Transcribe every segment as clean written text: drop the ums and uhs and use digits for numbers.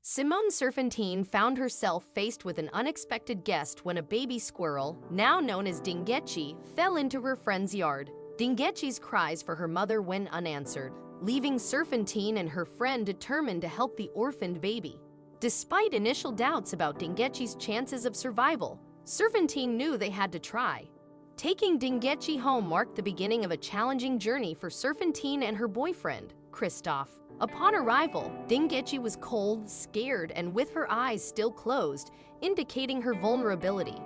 Simone Serpentine found herself faced with an unexpected guest when a baby squirrel, now known as Dingetchi, fell into her friend's yard. Dingetchi's cries for her mother went unanswered, leaving Serpentine and her friend determined to help the orphaned baby. Despite initial doubts about Dingetchi's chances of survival, Serpentine knew they had to try. Taking Dingetchi home marked the beginning of a challenging journey for Serpentine and her boyfriend, Christophe. Upon arrival, Dingetchi was cold, scared, and with her eyes still closed, indicating her vulnerability.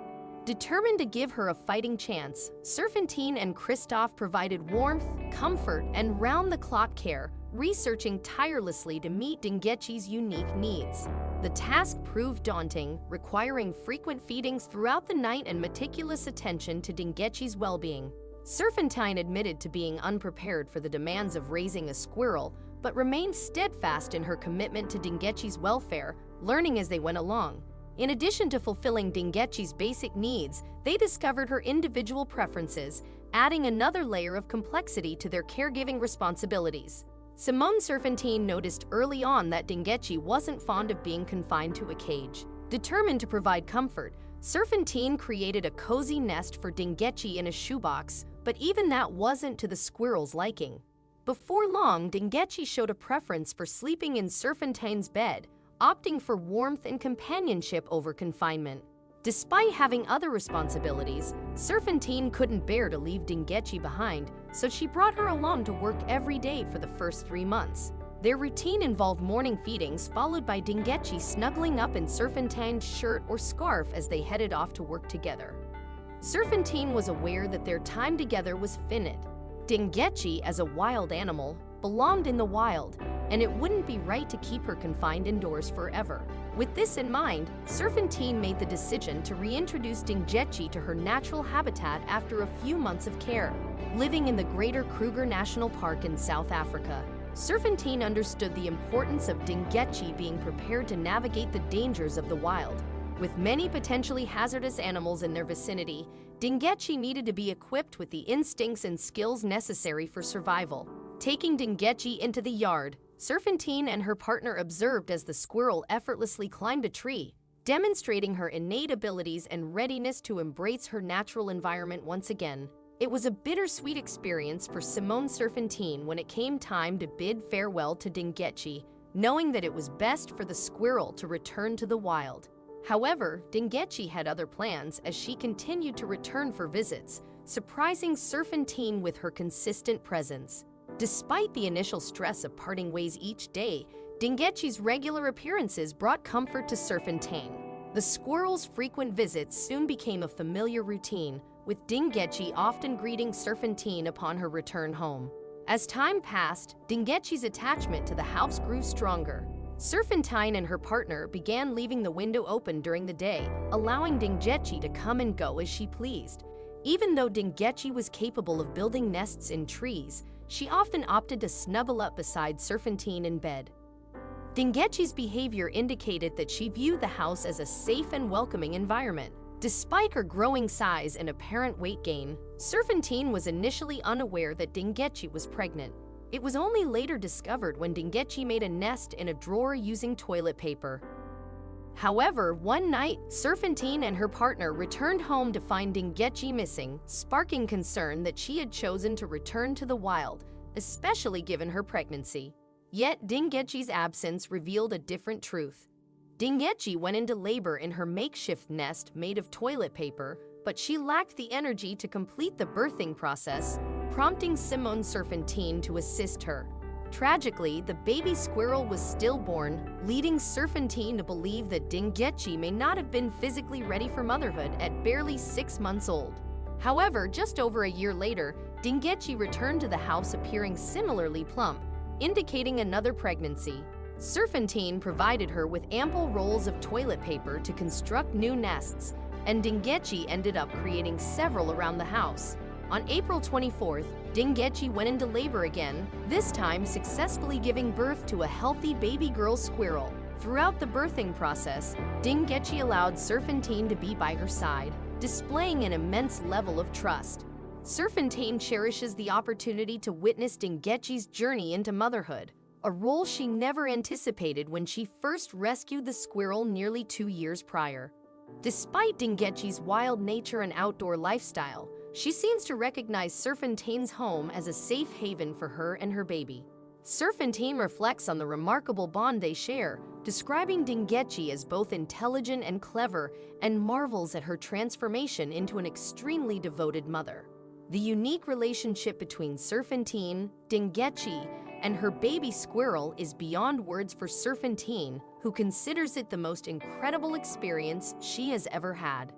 Determined to give her a fighting chance, Serpentine and Christophe provided warmth, comfort, and round-the-clock care, researching tirelessly to meet Dingetchi's unique needs. The task proved daunting, requiring frequent feedings throughout the night and meticulous attention to Dingetchi's well-being. Serpentine admitted to being unprepared for the demands of raising a squirrel, but remained steadfast in her commitment to Dingetchi's welfare, learning as they went along. In addition to fulfilling Dingetchi's basic needs, they discovered her individual preferences, adding another layer of complexity to their caregiving responsibilities. Simone Serpentine noticed early on that Dingetchi wasn't fond of being confined to a cage. Determined to provide comfort, Serpentine created a cozy nest for Dingetchi in a shoebox, but even that wasn't to the squirrel's liking. Before long, Dingetchi showed a preference for sleeping in Serpentine's bed, opting for warmth and companionship over confinement. Despite having other responsibilities, Serpentine couldn't bear to leave Dingetchi behind, so she brought her along to work every day for the first 3 months. Their routine involved morning feedings followed by Dingetchi snuggling up in Serpentine's shirt or scarf as they headed off to work together. Serpentine was aware that their time together was finite. Dingetchi, as a wild animal, belonged in the wild, and it wouldn't be right to keep her confined indoors forever. With this in mind, Serpentine made the decision to reintroduce Dingetchi to her natural habitat after a few months of care. Living in the Greater Kruger National Park in South Africa, Serpentine understood the importance of Dingetchi being prepared to navigate the dangers of the wild. With many potentially hazardous animals in their vicinity, Dingetchi needed to be equipped with the instincts and skills necessary for survival. Taking Dingetchi into the yard, Serpentine and her partner observed as the squirrel effortlessly climbed a tree, demonstrating her innate abilities and readiness to embrace her natural environment once again. It was a bittersweet experience for Simone Serpentine when it came time to bid farewell to Dingetchi, knowing that it was best for the squirrel to return to the wild. However, Dingetchi had other plans as she continued to return for visits, surprising Serpentine with her consistent presence. Despite the initial stress of parting ways each day, Dingetchi's regular appearances brought comfort to Serpentine. The squirrel's frequent visits soon became a familiar routine, with Dingetchi often greeting Serpentine upon her return home. As time passed, Dingetchi's attachment to the house grew stronger. Serpentine and her partner began leaving the window open during the day, allowing Dingetchi to come and go as she pleased. Even though Dingetchi was capable of building nests in trees, she often opted to snuggle up beside Serpentine in bed. Dingetchi's behavior indicated that she viewed the house as a safe and welcoming environment. Despite her growing size and apparent weight gain, Serpentine was initially unaware that Dingetchi was pregnant. It was only later discovered when Dingetchi made a nest in a drawer using toilet paper. However, one night, Serpentine and her partner returned home to find Dingetchi missing, sparking concern that she had chosen to return to the wild, especially given her pregnancy. Yet, Dingetchi's absence revealed a different truth. Dingetchi went into labor in her makeshift nest made of toilet paper, but she lacked the energy to complete the birthing process, prompting Simone Serpentine to assist her. Tragically, the baby squirrel was stillborn, leading Serpentine to believe that Dingetchi may not have been physically ready for motherhood at barely 6 months old. However, just over a year later, Dingetchi returned to the house appearing similarly plump, indicating another pregnancy. Serpentine provided her with ample rolls of toilet paper to construct new nests, and Dingetchi ended up creating several around the house. On April 24th, Dingetchi went into labor again, this time successfully giving birth to a healthy baby girl squirrel. Throughout the birthing process, Dingetchi allowed Serpentine to be by her side, displaying an immense level of trust. Serpentine cherishes the opportunity to witness Dingetchi's journey into motherhood. a role she never anticipated when she first rescued the squirrel nearly 2 years prior. Despite Dingetchi's wild nature and outdoor lifestyle, she seems to recognize Serpentine's home as a safe haven for her and her baby. Serpentine reflects on the remarkable bond they share, describing Dingetchi as both intelligent and clever, and marvels at her transformation into an extremely devoted mother. The unique relationship between Serpentine, Dingetchi, and her baby squirrel is beyond words for Serpentine, who considers it the most incredible experience she has ever had.